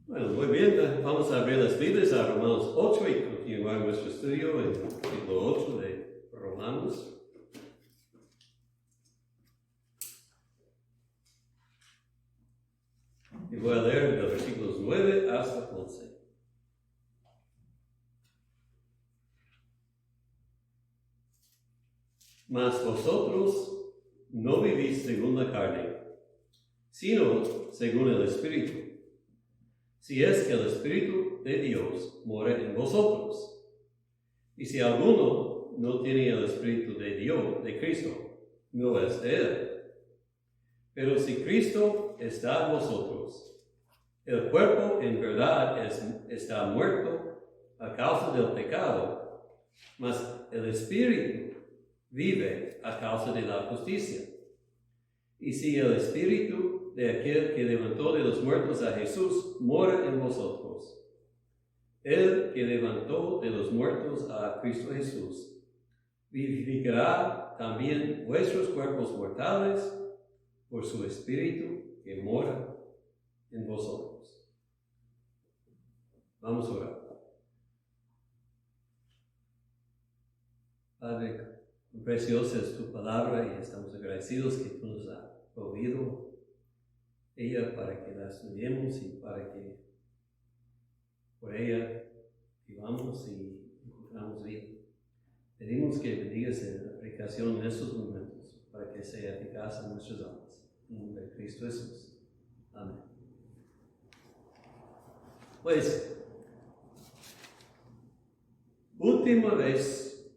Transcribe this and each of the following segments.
Bueno, muy bien, vamos a abrir las Biblias a Romanos 8 y continuar nuestro estudio en el capítulo 8 de Romanos. Y voy a leer de los versículos 9 hasta 11. Mas vosotros no vivís según la carne, sino según el Espíritu. Si es que el Espíritu de Dios mora en vosotros. Y si alguno no tiene el Espíritu de Dios, de Cristo, no es de él. Pero si Cristo está en vosotros, el cuerpo en verdad está muerto a causa del pecado, mas el Espíritu vive a causa de la justicia. Y si el Espíritu de aquel que levantó de los muertos a Jesús mora en vosotros, el que levantó de los muertos a Cristo Jesús vivificará también vuestros cuerpos mortales por su Espíritu que mora en vosotros. Vamos a orar. Padre, preciosa es tu palabra y estamos agradecidos que tú nos has proveído ella para que la estudiemos y para que por ella vivamos y encontramos vida. Pedimos que bendigas la aplicación en estos momentos para que sea eficaz en nuestras almas. En el nombre de Cristo Jesús. Amén. Pues, última vez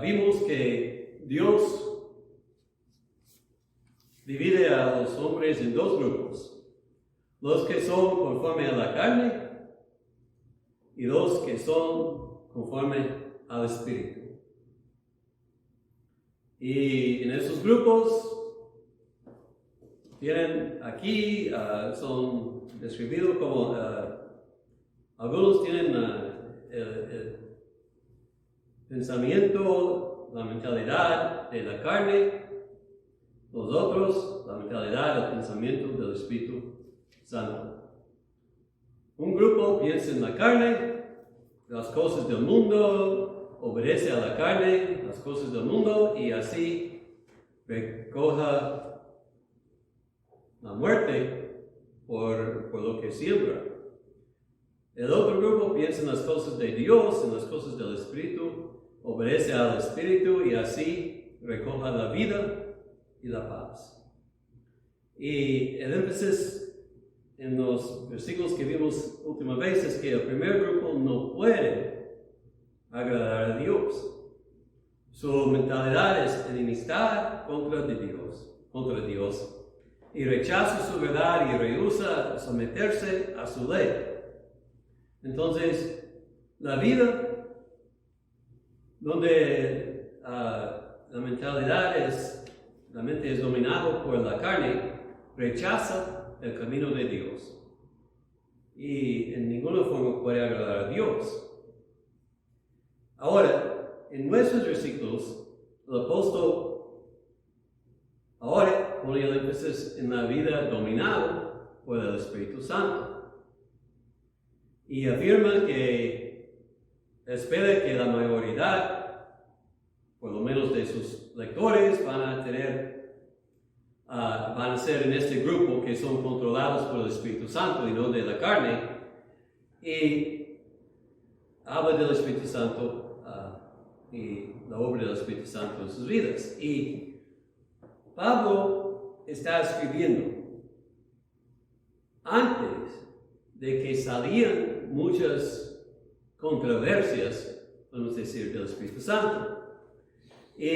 vimos que Dios divide a los hombres en dos grupos, los que son conforme a la carne y los que son conforme al Espíritu. Y en esos grupos tienen aquí, son describidos como, algunos tienen el pensamiento, la mentalidad de la carne, los otros, la mentalidad, el pensamiento del Espíritu Santo. Un grupo piensa en la carne, las cosas del mundo, obedece a la carne, las cosas del mundo, y así recoja la muerte por lo que siembra. El otro grupo piensa en las cosas de Dios, en las cosas del Espíritu, obedece al Espíritu y así recoja la vida y la paz. Y el énfasis en los versículos que vimos última vez es que el primer grupo no puede agradar a Dios. Su mentalidad es enemistad contra Dios, y rechaza su verdad y rehúsa someterse a su ley. Entonces, la vida donde la mente es dominada por la carne, rechaza el camino de Dios. Y en ninguna forma puede agradar a Dios. Ahora, en nuestros versículos, el apóstol ahora pone el énfasis en la vida dominada por el Espíritu Santo. Y afirma que espera que la mayoría, por lo menos de sus lectores, van a ser en este grupo que son controlados por el Espíritu Santo y no de la carne. Y habla del Espíritu Santo y la obra del Espíritu Santo en sus vidas. Y Pablo está escribiendo antes de que salían muchas controversias, podemos decir, del Espíritu Santo. Y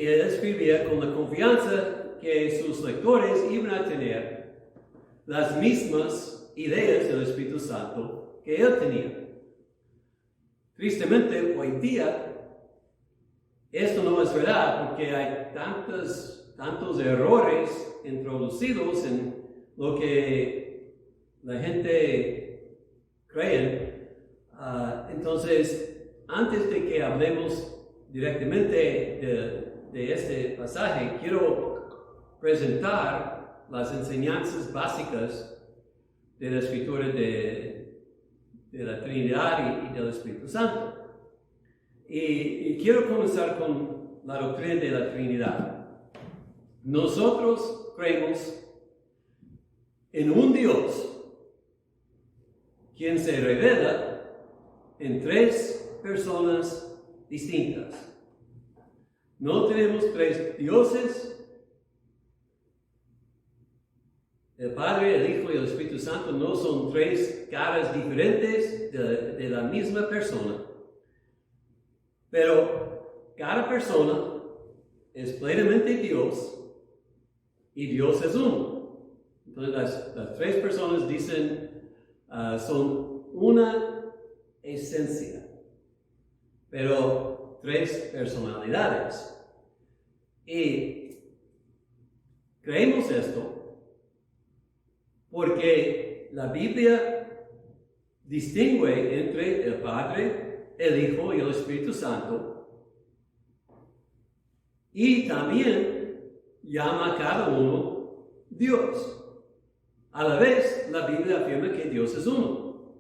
él escribía con la confianza que sus lectores iban a tener las mismas ideas del Espíritu Santo que él tenía. Tristemente, hoy día, esto no es verdad porque hay tantos errores introducidos en lo que la gente cree. Entonces, antes de que hablemos directamente de este pasaje, quiero presentar las enseñanzas básicas de la Escritura de la Trinidad y del Espíritu Santo. Y quiero comenzar con la doctrina de la Trinidad. Nosotros creemos en un Dios quien se revela en tres personas distintas. No tenemos tres dioses. El Padre, el Hijo y el Espíritu Santo no son tres caras diferentes de la misma persona. Pero cada persona es plenamente Dios y Dios es uno. Entonces las tres personas dicen, son una esencia, pero tres personalidades. Y creemos esto porque la Biblia distingue entre el Padre, el Hijo y el Espíritu Santo, y también llama a cada uno Dios. A la vez, la Biblia afirma que Dios es uno.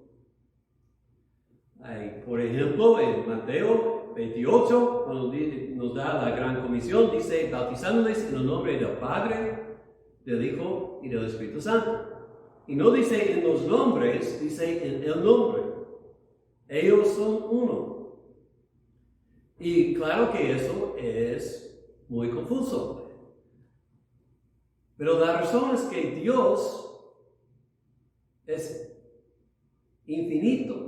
Por ejemplo, en Mateo 28, cuando nos da la gran comisión, dice, bautizándoles en el nombre del Padre, del Hijo y del Espíritu Santo. Y no dice en los nombres, dice en el nombre. Ellos son uno. Y claro que eso es muy confuso. Pero la razón es que Dios es infinito.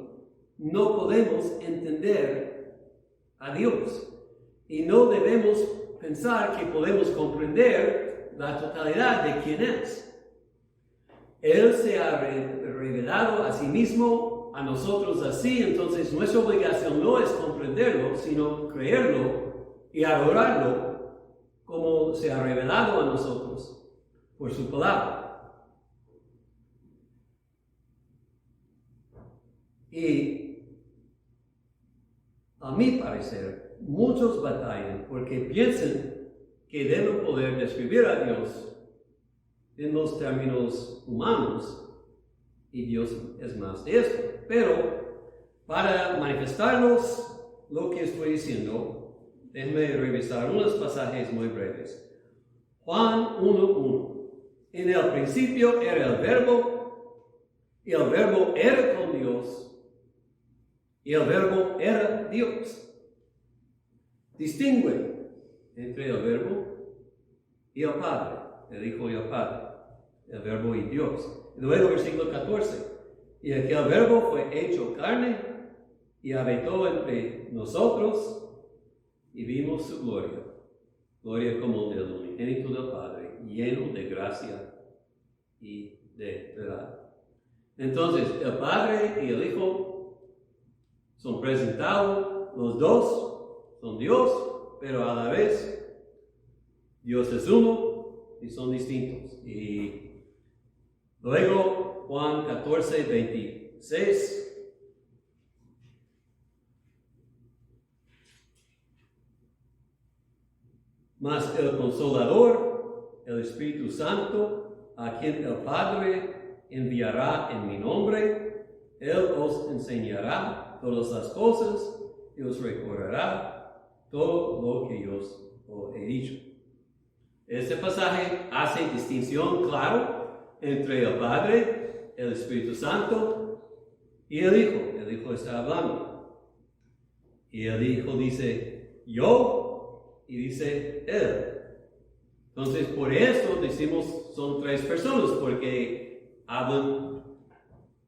No podemos entender a Dios. Y no debemos pensar que podemos comprender la totalidad de quién es. Él se ha revelado a sí mismo, a nosotros así, entonces nuestra obligación no es comprenderlo, sino creerlo y adorarlo como se ha revelado a nosotros por su palabra. Y a mi parecer, muchos batallan porque piensan que deben poder describir a Dios en los términos humanos, y Dios es más de esto. Pero para manifestarnos lo que estoy diciendo, déjenme revisar unos pasajes muy breves. Juan 1:1. En el principio era el Verbo, y el Verbo era con Dios, y el Verbo era Dios. Distingue entre el Verbo y el Padre, el Hijo y el Padre, el Verbo y Dios. Y luego versículo 14. Y aquel Verbo fue hecho carne y habitó entre nosotros y vimos su gloria. Gloria como del unigénito del Padre, lleno de gracia y de verdad. Entonces, el Padre y el Hijo son presentados, los dos son Dios, pero a la vez Dios es uno y son distintos. Y luego, Juan 14:26. Mas el Consolador, el Espíritu Santo, a quien el Padre enviará en mi nombre, Él os enseñará todas las cosas y os recordará todo lo que yo os he dicho. Este pasaje hace distinción clara entre el Padre, el Espíritu Santo y el Hijo. El Hijo está hablando. Y el Hijo dice yo y dice Él. Entonces, por eso decimos son tres personas, porque hablan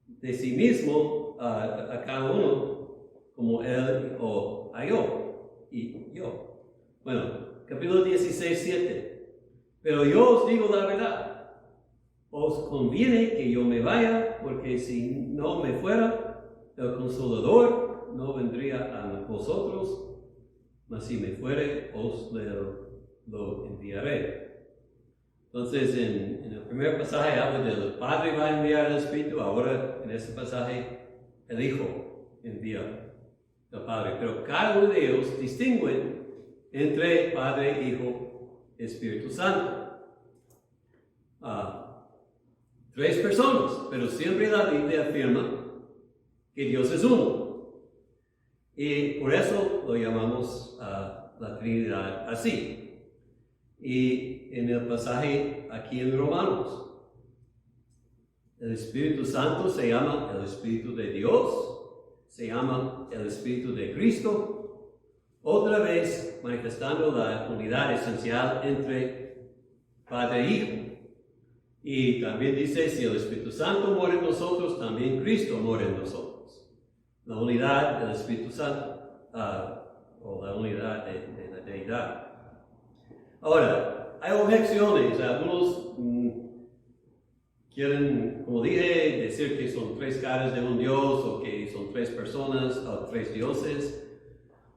de sí mismo a cada uno como Él o a yo y yo. Bueno, capítulo 16:7. Pero yo os digo la verdad. Os conviene que yo me vaya, porque si no me fuera, el Consolador no vendría a vosotros, mas si me fuere, os lo enviaré. Entonces, en el primer pasaje habla del Padre va a enviar el Espíritu, ahora en este pasaje el Hijo envía al Padre. Pero cada uno de ellos distingue entre Padre, Hijo, Espíritu Santo. tres personas, pero siempre la Biblia afirma que Dios es uno. Y por eso lo llamamos la Trinidad así. Y en el pasaje aquí en Romanos, el Espíritu Santo se llama el Espíritu de Dios, se llama el Espíritu de Cristo, otra vez manifestando la unidad esencial entre Padre e Hijo. Y también dice, si el Espíritu Santo mora en nosotros, también Cristo mora en nosotros. La unidad del Espíritu Santo, o la unidad de la deidad. Ahora, hay objeciones. Algunos quieren, como dije, decir que son tres caras de un Dios, o que son tres personas, o tres dioses.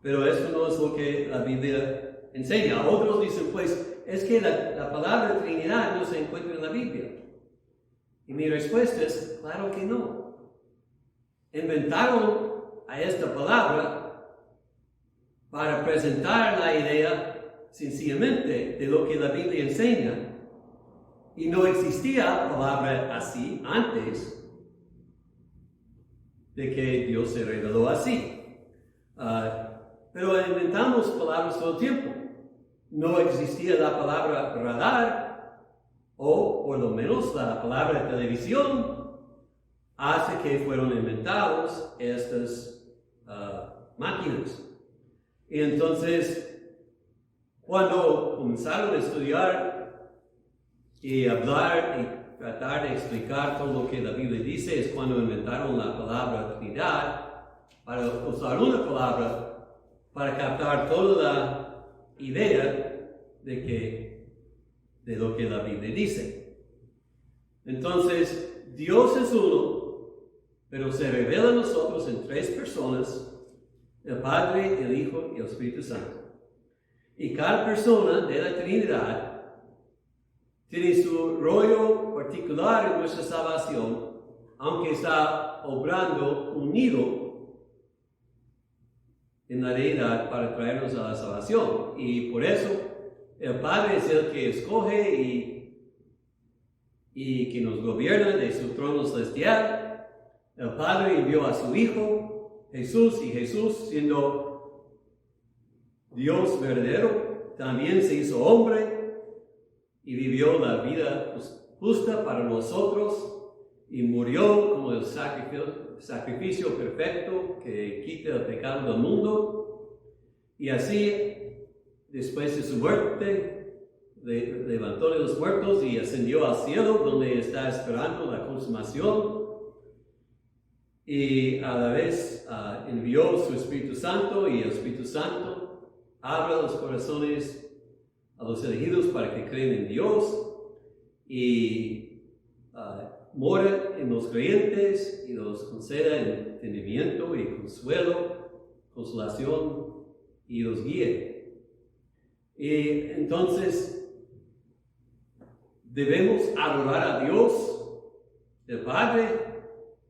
Pero eso no es lo que la Biblia enseña. Otros dicen, pues, es que la palabra Trinidad no se encuentra en la Biblia. Y mi respuesta es, claro que no. Inventaron a esta palabra para presentar la idea sencillamente de lo que la Biblia enseña. Y no existía palabra así antes de que Dios se reveló así. Pero inventamos palabras todo el tiempo. No existía la palabra radar, o por lo menos la palabra televisión, hasta que fueron inventados estas máquinas. Y entonces, cuando comenzaron a estudiar y hablar y tratar de explicar todo lo que la Biblia dice, es cuando inventaron la palabra Trinidad, para usar una palabra para captar toda la idea de lo que la Biblia dice. Entonces, Dios es uno, pero se revela a nosotros en tres personas: el Padre, el Hijo y el Espíritu Santo. Y cada persona de la Trinidad tiene su rollo particular en nuestra salvación, aunque está obrando unido en la deidad para traernos a la salvación. Y por eso el Padre es el que escoge y que nos gobierna de su trono celestial. El Padre envió a su Hijo Jesús, y Jesús, siendo Dios verdadero, también se hizo hombre y vivió la vida justa para nosotros y murió como el sacrificio perfecto que quita el pecado del mundo. Y así, después de su muerte, levantó de los muertos y ascendió al cielo, donde está esperando la consumación. Y a la vez envió su Espíritu Santo, y el Espíritu Santo abre los corazones a los elegidos para que creen en Dios, y mora en los creyentes y los conceda entendimiento y consolación, y los guíe. Y entonces debemos adorar a Dios, el Padre,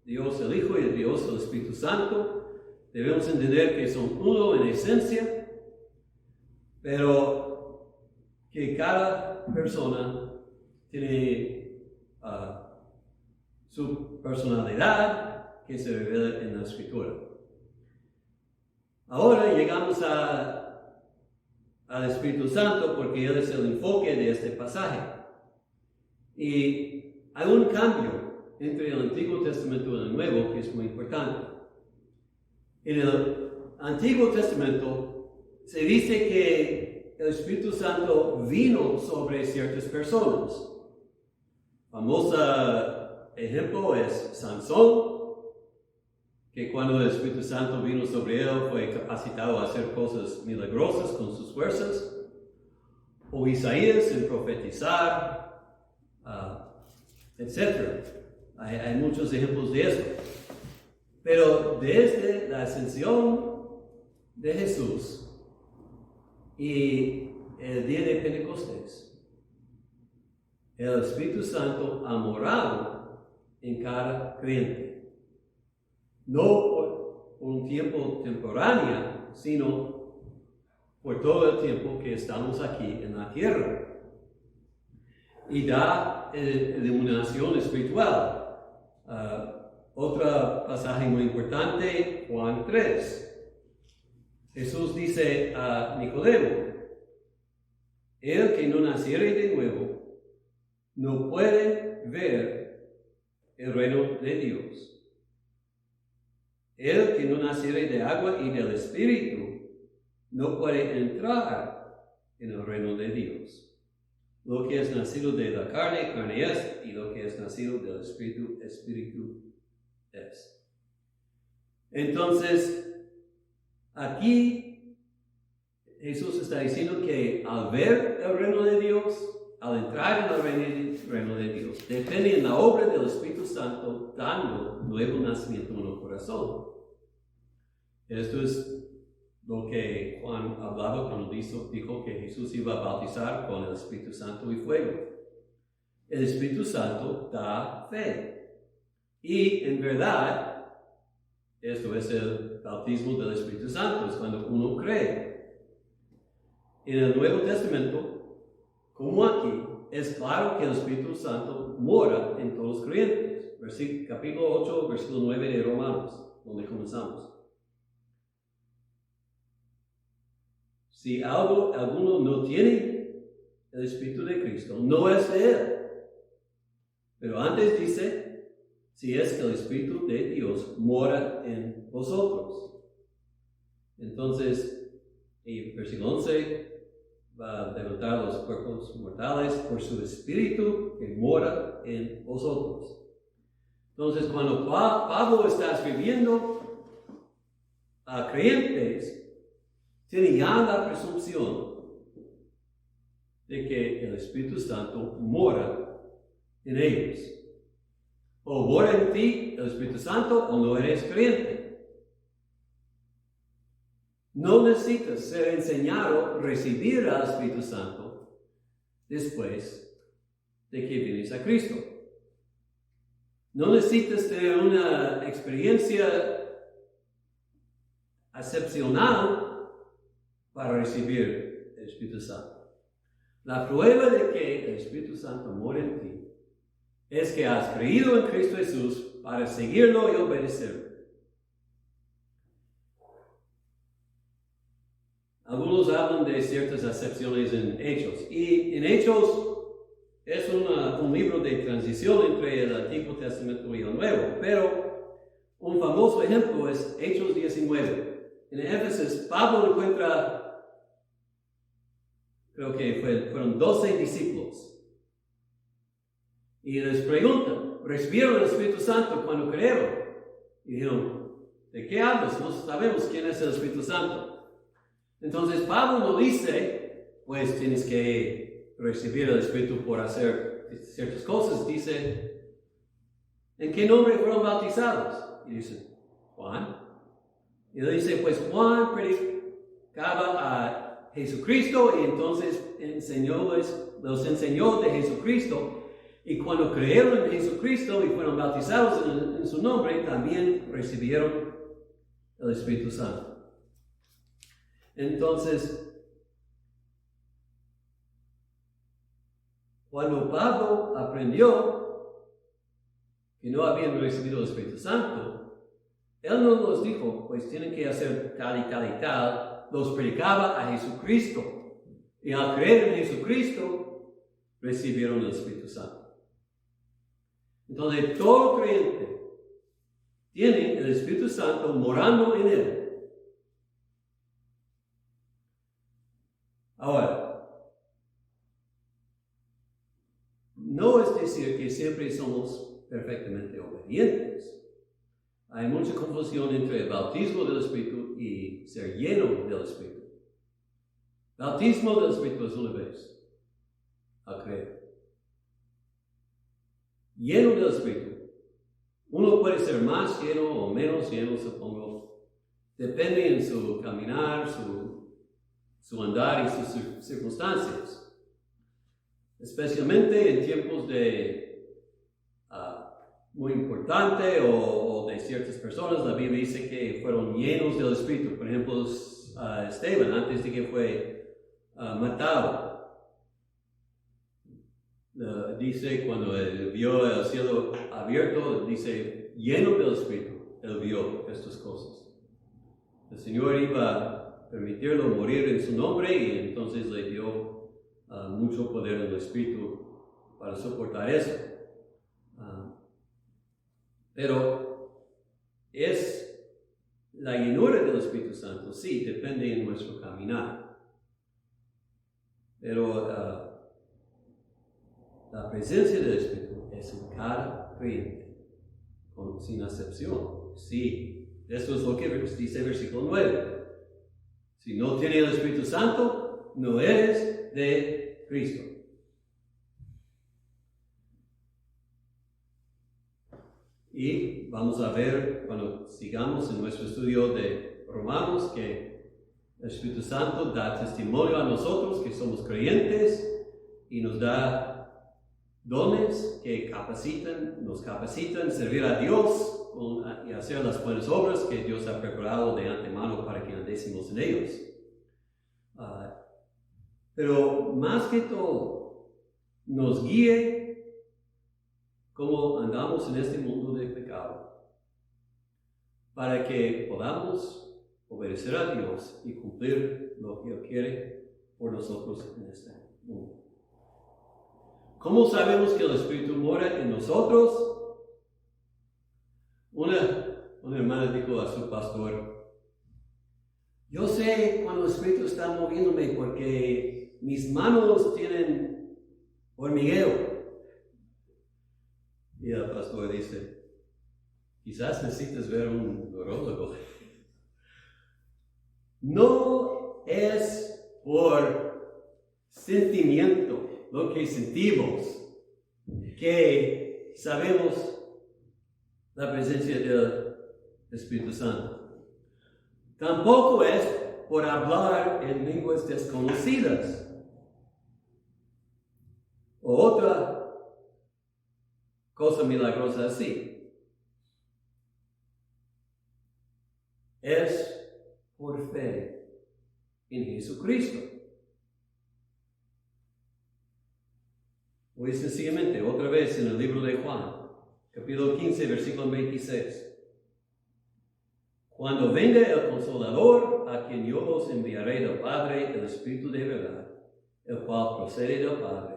Dios el Hijo y Dios el Espíritu Santo. Debemos entender que son uno en esencia, pero que cada persona tiene su personalidad que se revela en la Escritura. Ahora llegamos al Espíritu Santo, porque Él es el enfoque de este pasaje. Y hay un cambio entre el Antiguo Testamento y el Nuevo que es muy importante. En el Antiguo Testamento se dice que el Espíritu Santo vino sobre ciertas personas. Famoso ejemplo es Sansón, que cuando el Espíritu Santo vino sobre él fue capacitado a hacer cosas milagrosas con sus fuerzas. O Isaías en profetizar, etc. Hay muchos ejemplos de esto. Pero desde la ascensión de Jesús y el día de Pentecostés, el Espíritu Santo ha morado en cada creyente. No por un tiempo temporáneo, sino por todo el tiempo que estamos aquí en la tierra. y da iluminación espiritual. Otro pasaje muy importante, Juan 3. Jesús dice a Nicodemo, el que no naciere de nuevo no puede ver el reino de Dios. El que no naciere de agua y del Espíritu no puede entrar en el reino de Dios. Lo que es nacido de la carne, carne es, y lo que es nacido del Espíritu, Espíritu es. Entonces, aquí Jesús está diciendo que al ver el reino de Dios, al entrar en el reino de Dios, depende en la obra del Espíritu Santo dando nuevo nacimiento en el corazón. Esto es lo que Juan hablaba cuando dijo que Jesús iba a bautizar con el Espíritu Santo y fuego. El Espíritu Santo da fe. Y en verdad, esto es el bautismo del Espíritu Santo, es cuando uno cree. En el Nuevo Testamento, como aquí, es claro que el Espíritu Santo mora en todos los creyentes. Capítulo 8, versículo 9 de Romanos, donde comenzamos. Si alguno no tiene el Espíritu de Cristo, no es de Él. Pero antes dice, si es que el Espíritu de Dios mora en vosotros. Entonces, en versículo 11, va a levantar los cuerpos mortales por su Espíritu que mora en vosotros. Entonces, cuando Pablo está escribiendo a creyentes, tiene ya la presunción de que el Espíritu Santo mora en ellos. O mora en ti el Espíritu Santo o no eres creyente. No necesitas ser enseñado a recibir al Espíritu Santo después de que vienes a Cristo. No necesitas tener una experiencia excepcional para recibir el Espíritu Santo. La prueba de que el Espíritu Santo mora en ti es que has creído en Cristo Jesús para seguirlo y obedecerlo. Algunos hablan de ciertas excepciones en Hechos, y en Hechos es un libro de transición entre el Antiguo Testamento y el Nuevo, pero un famoso ejemplo es Hechos 19. En Éfeso, Pablo encuentra, creo que fueron 12 discípulos. Y les preguntan, ¿recibieron el Espíritu Santo cuando creyeron? Y dijeron, ¿de qué hablas? No sabemos quién es el Espíritu Santo. Entonces Pablo no dice, pues tienes que recibir el Espíritu por hacer ciertas cosas. Dice, ¿en qué nombre fueron bautizados? Y dicen, Juan. Y le dice, pues Juan predicaba a Jesucristo y entonces los enseñó de Jesucristo. Y cuando creyeron en Jesucristo y fueron bautizados en su nombre, también recibieron el Espíritu Santo. Entonces, cuando Pablo aprendió que no habían recibido el Espíritu Santo, él no nos dijo, pues tienen que hacer tal y tal y tal. Los predicaba a Jesucristo. Y al creer en Jesucristo, recibieron el Espíritu Santo. Entonces, todo creyente tiene el Espíritu Santo morando en él. Ahora, no es decir que siempre somos perfectamente obedientes. Hay mucha confusión entre el bautismo del Espíritu y ser lleno del Espíritu. Bautismo del Espíritu es una vez, al creer. Lleno del Espíritu. Uno puede ser más lleno o menos lleno, supongo. Depende en su caminar, su andar y sus circunstancias. Especialmente en tiempos muy importante o de ciertas personas, la Biblia dice que fueron llenos del Espíritu. Por ejemplo, Esteban, antes de que fue matado. dice cuando él vio el cielo abierto, dice lleno del Espíritu, él vio estas cosas. El Señor iba a permitirlo morir en su nombre y entonces le dio mucho poder en el Espíritu para soportar eso. Pero es la llenura del Espíritu Santo, sí, depende de nuestro caminar. Pero la presencia del Espíritu es en cada creyente, sin excepción. Sí, esto es lo que dice el versículo 9. Si no tienes el Espíritu Santo, no eres de Cristo. Y vamos a ver, cuando sigamos en nuestro estudio de Romanos, que el Espíritu Santo da testimonio a nosotros que somos creyentes y nos da dones que nos capacitan a servir a Dios y hacer las buenas obras que Dios ha preparado de antemano para que andésemos en ellos. Pero más que todo, nos guíe cómo andamos en este mundo de pecado, para que podamos obedecer a Dios y cumplir lo que Él quiere por nosotros en este mundo. ¿Cómo sabemos que el Espíritu mora en nosotros? Una hermana dijo a su pastor: yo sé cuando el Espíritu está moviéndome porque mis manos tienen hormigueo. Y el pastor dice: quizás necesites ver un neurólogo. No es por sentimiento, lo que sentimos, que sabemos la presencia del Espíritu Santo. Tampoco es por hablar en lenguas desconocidas o otra cosa milagrosa así. Es por fe en Jesucristo. Muy sencillamente, otra vez en el libro de Juan, capítulo 15, versículo 26. Cuando venga el Consolador, a quien yo os enviaré del Padre, el Espíritu de verdad, el cual procede del Padre,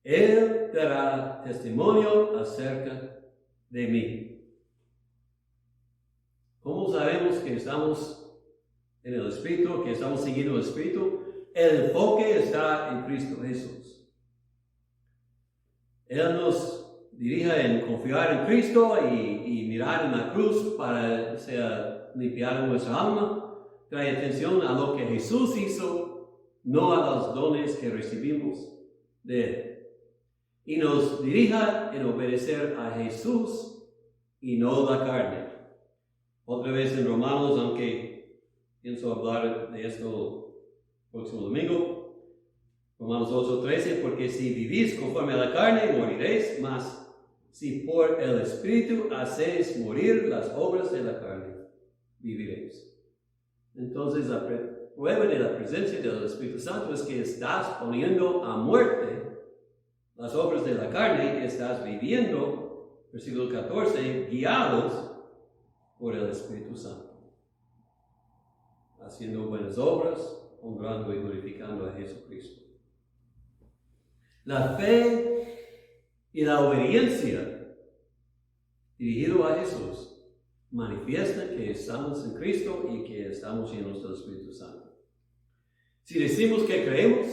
Él dará testimonio acerca de mí. ¿Cómo sabemos que estamos en el Espíritu, que estamos siguiendo el Espíritu? El enfoque está en Cristo Jesús. Él nos dirige en confiar en Cristo y mirar en la cruz para limpiar nuestra alma. Trae atención a lo que Jesús hizo, no a los dones que recibimos de Él. Y nos dirija en obedecer a Jesús y no la carne. Otra vez en Romanos, aunque pienso hablar de esto el próximo domingo, Romanos 8:13, porque si vivís conforme a la carne, moriréis, mas si por el Espíritu hacéis morir las obras de la carne, viviréis. Entonces, la prueba de la presencia del Espíritu Santo es que estás poniendo a muerte las obras de la carne, estás viviendo, versículo 14, guiados por el Espíritu Santo, haciendo buenas obras, honrando y glorificando a Jesucristo. La fe y la obediencia dirigido a Jesús manifiestan que estamos en Cristo y que estamos llenos del Espíritu Santo. Si decimos que creemos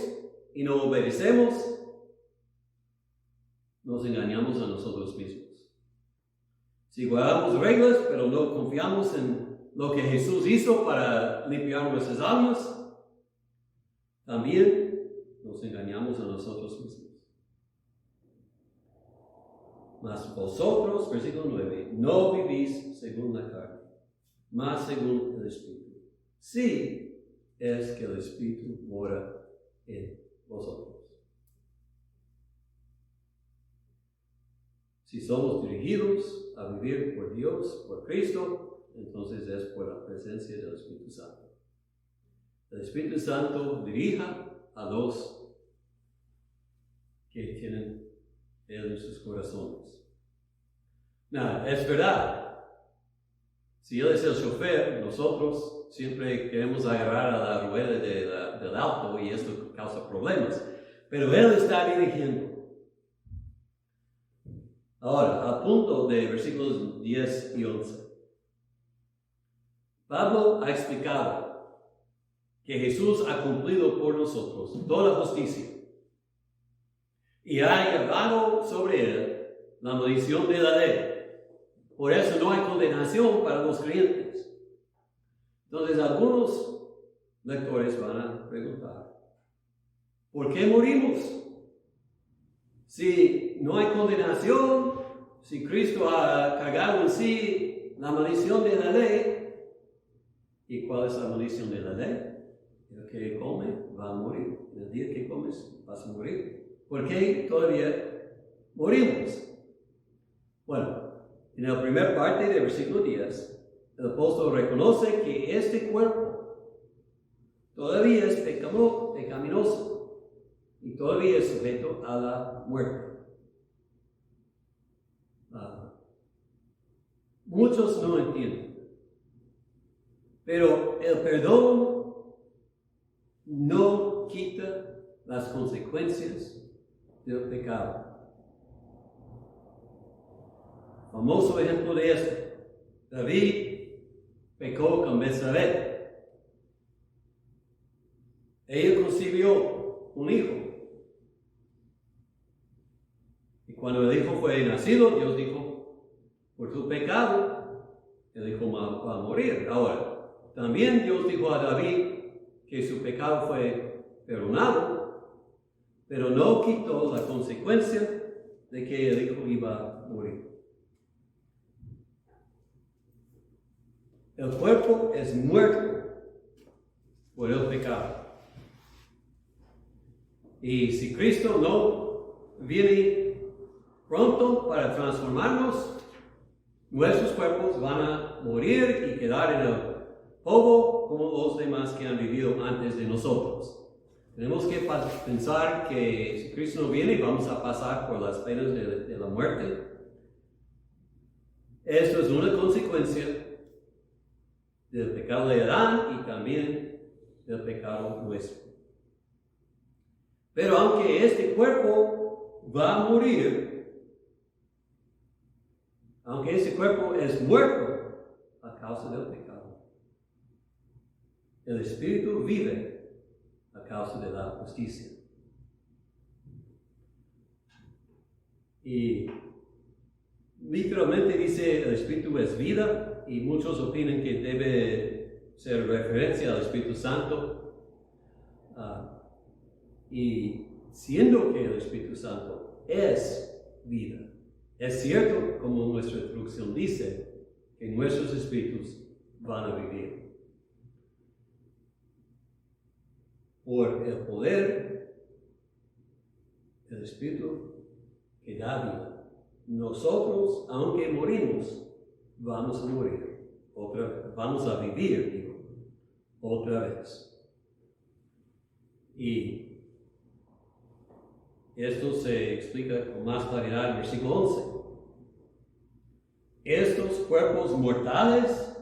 y no obedecemos, nos engañamos a nosotros mismos. Si guardamos reglas, pero no confiamos en lo que Jesús hizo para limpiar nuestras almas, también nos engañamos a nosotros mismos. Mas vosotros, versículo 9, no vivís según la carne, mas según el Espíritu. Sí es que el Espíritu mora en vosotros. Si somos dirigidos a vivir por Dios, por Cristo, entonces es por la presencia del Espíritu Santo. El Espíritu Santo dirija a los que tienen Él en sus corazones. Nada, es verdad. Si Él es el chofer, nosotros siempre queremos agarrar a la rueda del auto y esto causa problemas. Pero Él está dirigiendo. Ahora, al punto de versículos 10 y 11. Pablo ha explicado que Jesús ha cumplido por nosotros toda la justicia y ha llevado sobre Él la maldición de la ley. Por eso no hay condenación para los creyentes. Entonces algunos lectores van a preguntar, ¿por qué morimos? Si no hay condenación, si Cristo ha cargado en sí la maldición de la ley, ¿y cuál es la maldición de la ley? El que come va a morir. El día que comes vas a morir. ¿Por qué todavía morimos? Bueno, en la primera parte del versículo 10, el apóstol reconoce que este cuerpo todavía es pecaminoso y todavía es sujeto a la muerte. Muchos no entienden, pero el perdón no quita las consecuencias del pecado. Famoso ejemplo de esto: David pecó con Betsabé. Ella concibió un hijo. Y cuando el hijo fue nacido, Dios dijo, por tu pecado, el hijo va a morir. Ahora, también Dios dijo a David que su pecado fue perdonado, pero no quitó la consecuencia de que el hijo iba a morir. El cuerpo es muerto por el pecado. Y si Cristo no viene pronto para transformarnos, nuestros cuerpos van a morir y quedar en el polvo como los demás que han vivido antes de nosotros. Tenemos que pensar que si Cristo no viene, vamos a pasar por las penas de la muerte. Esto es una consecuencia del pecado de Adán y también del pecado nuestro. Pero aunque este cuerpo va a morir, aunque este cuerpo es muerto a causa del pecado, el espíritu vive a causa de la justicia. Y literalmente dice el espíritu es vida, y muchos opinan que debe ser referencia al Espíritu Santo. Y siendo que el Espíritu Santo es vida, es cierto, como nuestra instrucción dice, que nuestros espíritus van a vivir. Por el poder del Espíritu que da vida, nosotros, aunque morimos, vamos a morir otra vez, vamos a vivir, otra vez. Y esto se explica con más claridad en el versículo 11. Estos cuerpos mortales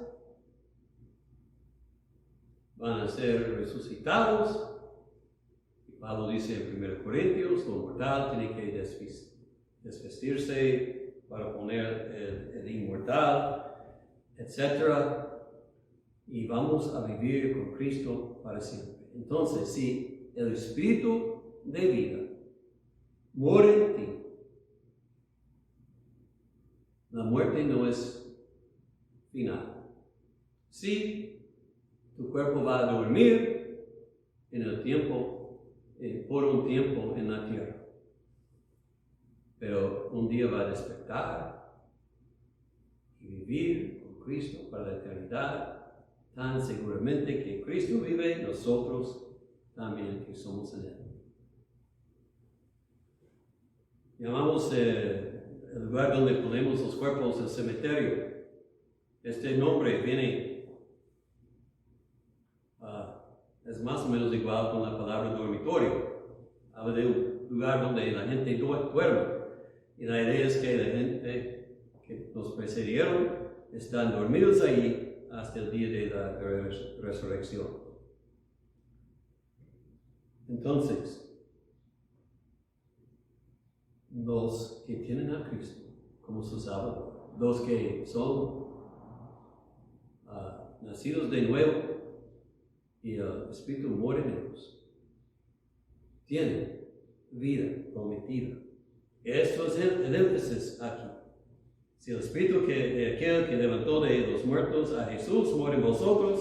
van a ser resucitados. Pablo dice en 1 Corintios, lo mortal tiene que desvestirse para poner el inmortal, etc. Y vamos a vivir con Cristo para siempre. Entonces, si el espíritu de vida muere en ti, la muerte no es final. Sí, tu cuerpo va a dormir en el tiempo, por un tiempo en la tierra. Pero un día va a despertar y vivir con Cristo para la eternidad, tan seguramente que Cristo vive, nosotros también que somos en Él. Llamamos el lugar donde ponemos los cuerpos el cementerio. Este nombre viene, es más o menos igual con la palabra dormitorio. Habla de lugar donde la gente duerme. Y la idea es que la gente que nos precedieron están dormidos ahí hasta el día de la resurrección. Entonces, los que tienen a Cristo como su Salvador, los que son nacidos de nuevo y el Espíritu mora en ellos, tienen vida prometida. Esto es el énfasis aquí. Si el Espíritu de aquel que levantó de los muertos a Jesús mora en vosotros,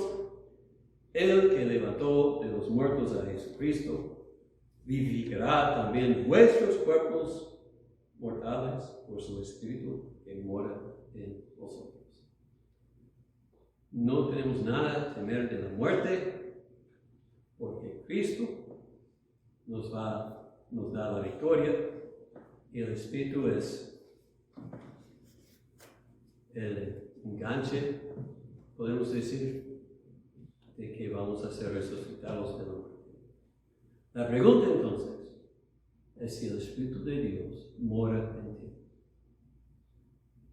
el que levantó de los muertos a Jesucristo vivificará también vuestros cuerpos mortales por su Espíritu que mora en vosotros. No tenemos nada que temer de la muerte, porque Cristo nos da la victoria, y el Espíritu es el enganche, podemos decir, de que vamos a ser resucitados de la muerte. La pregunta entonces es si el Espíritu de Dios mora en ti.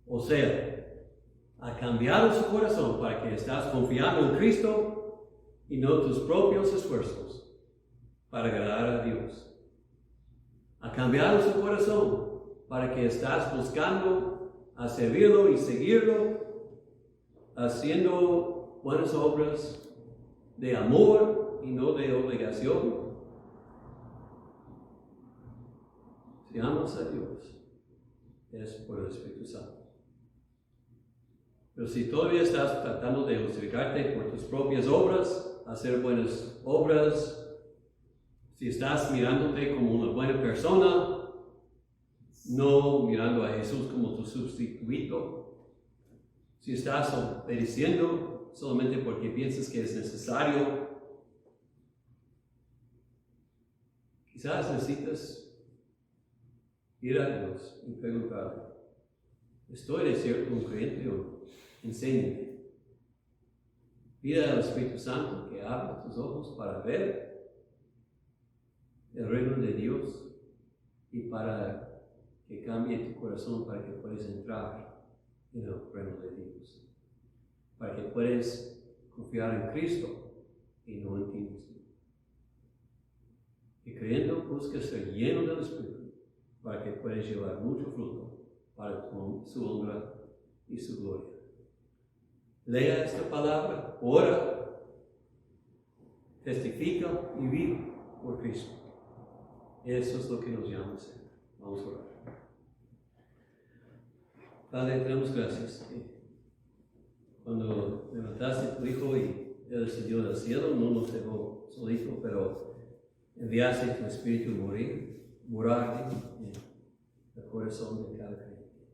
O sea, ha cambiado su corazón para que estás confiando en Cristo y no tus propios esfuerzos para agradar a Dios. Ha cambiado su corazón para que estás buscando a servirlo y seguirlo, haciendo buenas obras de amor y no de obligación. Si amas a Dios, es por el Espíritu Santo. Pero si todavía estás tratando de justificarte por tus propias obras, hacer buenas obras, si estás mirándote como una buena persona, no mirando a Jesús como tu sustituto, si estás obedeciendo solamente porque piensas que es necesario, quizás necesitas ir a Dios y preguntarle, ¿estoy de cierto un creyente o no? Enséñame. Pide al Espíritu Santo que abra tus ojos para ver el reino de Dios y para que cambie tu corazón para que puedas entrar en el reino de Dios. Para que puedas confiar en Cristo y no en ti mismo. Y creyendo busca ser lleno del Espíritu para que puedas llevar mucho fruto para su honra y su gloria. Lea esta palabra, ora, testifica y vive por Cristo. Eso es lo que nos llama a hacer. Vamos a orar. Padre, te damos gracias que cuando levantaste a tu Hijo y Él descendió del cielo, no nos dejó solitos, pero enviaste tu Espíritu morar en el corazón de cada creyente.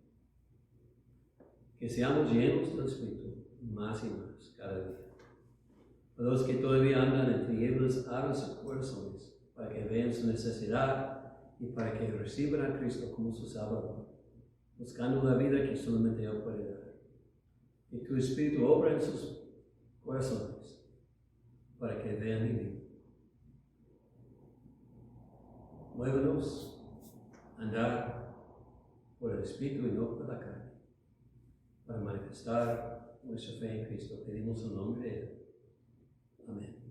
Que seamos llenos del Espíritu más y más cada día. Para los que todavía andan en tinieblas, abran sus corazones para que vean su necesidad y para que reciban a Cristo como su Salvador, buscando la vida que solamente Él puede dar. Y tu Espíritu obra en sus corazones para que vean y vivan. Muévenos a andar por el Espíritu y no por la carne, para manifestar nuestra fe en Cristo. Pedimos en nombre de Él. Amén.